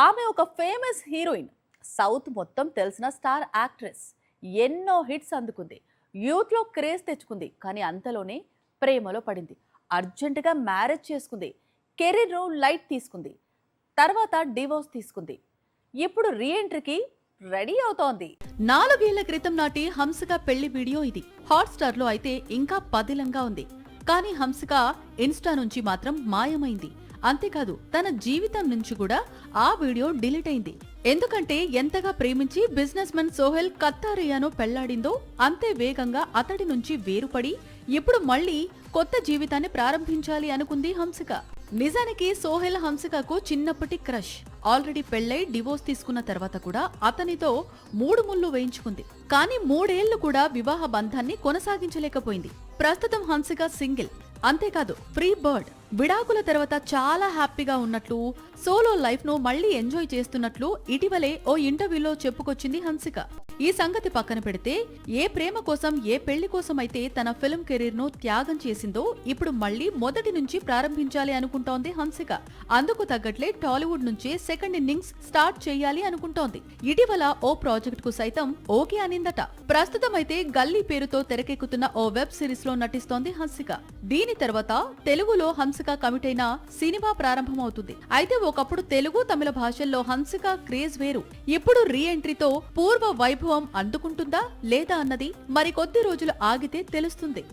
ఆమె ఒక famous heroine. South మొత్తం తెలిసిన స్టార్ యాక్ట్రెస్. ఎన్నో హిట్స్ అందుకుంది. యూత్లో క్రేజ్ తెచ్చుకుంది. కానీ అంతలోనే ప్రేమలో పడింది. అర్జెంటుగా మ్యారేజ్ చేసుకుంది. కెరీర్ను లైట్ తీసుకుంది. తర్వాత డివోర్స్ తీసుకుంది. ఇప్పుడు రీఎంట్రీకి రెడీ అవుతోంది. 4 ఏళ్ల క్రితం నాటి హంసిక పెళ్లి వీడియో ఇది. హాట్‌స్టార్ లో అయితే ఇంకా పదిలంగా ఉంది. కానీ హంసిక ఇన్స్టా నుంచి మాత్రం మాయమైంది. అంతేకాదు తన జీవితం నుంచి కూడా ఆ వీడియో డిలీట్ అయింది. ఎందుకంటే ఎంతగా ప్రేమించి బిజినెస్ మెన్ సోహెల్ కత్తారియాను పెళ్లాడిందో అంతే వేగంగా అతడి నుంచి వేరుపడి ఇప్పుడు మళ్లీ కొత్త జీవితాన్ని ప్రారంభించాలి అనుకుంది హంసిక. నిజానికి సోహెల్ హంసికకు చిన్నప్పటి క్రష్. ఆల్రెడీ పెళ్లై డివోర్స్ తీసుకున్న తర్వాత కూడా అతనితో 3 ముళ్ళు వేయించుకుంది. కానీ 3 ఏళ్లు కూడా వివాహ బంధాన్ని కొనసాగించలేకపోయింది. ప్రస్తుతం హంసిక సింగిల్. అంతేకాదు ఫ్రీ బర్డ్. విడాకుల తర్వాత చాలా హ్యాపీగా ఉన్నట్లు, సోలో లైఫ్ ను మళ్లీ ఎంజాయ్ చేస్తున్నట్లు ఇటీవలే ఓ ఇంటర్వ్యూలో చెప్పుకొచ్చింది హంసిక. ఈ సంగతి పక్కన పెడితే ఏ ప్రేమ కోసం ఏ పెళ్లి కోసం అయితే తన ఫిల్మ్ కెరీర్ ను త్యాగం చేసిందో ఇప్పుడు మళ్లీ మొదటి నుంచి ప్రారంభించాలి అనుకుంటోంది హంసిక. అందుకు తగ్గట్లే టాలీవుడ్ నుంచే సెకండ్ ఇన్నింగ్స్ స్టార్ట్ చేయాలి అనుకుంటోంది. ఇటీవల ఓ ప్రాజెక్ట్ కు సైతం ఓకే అనిందట. ప్రస్తుతం అయితే గల్లీ పేరుతో తెరకెక్కుతున్న ఓ వెబ్ సిరీస్ లో నటిస్తోంది హంసిక. దీని తర్వాత తెలుగులో హంసిక కమిట్ అయిన సినిమా ప్రారంభమవుతుంది. అయితే ఒకప్పుడు తెలుగు తమిళ భాషల్లో హంసిక క్రేజ్ వేరు. ఇప్పుడు రీ ఎంట్రీతో పూర్వ వైభవం అందుకుంటుందా లేదా అన్నది మరికొద్ది రోజులు ఆగితే తెలుస్తుంది.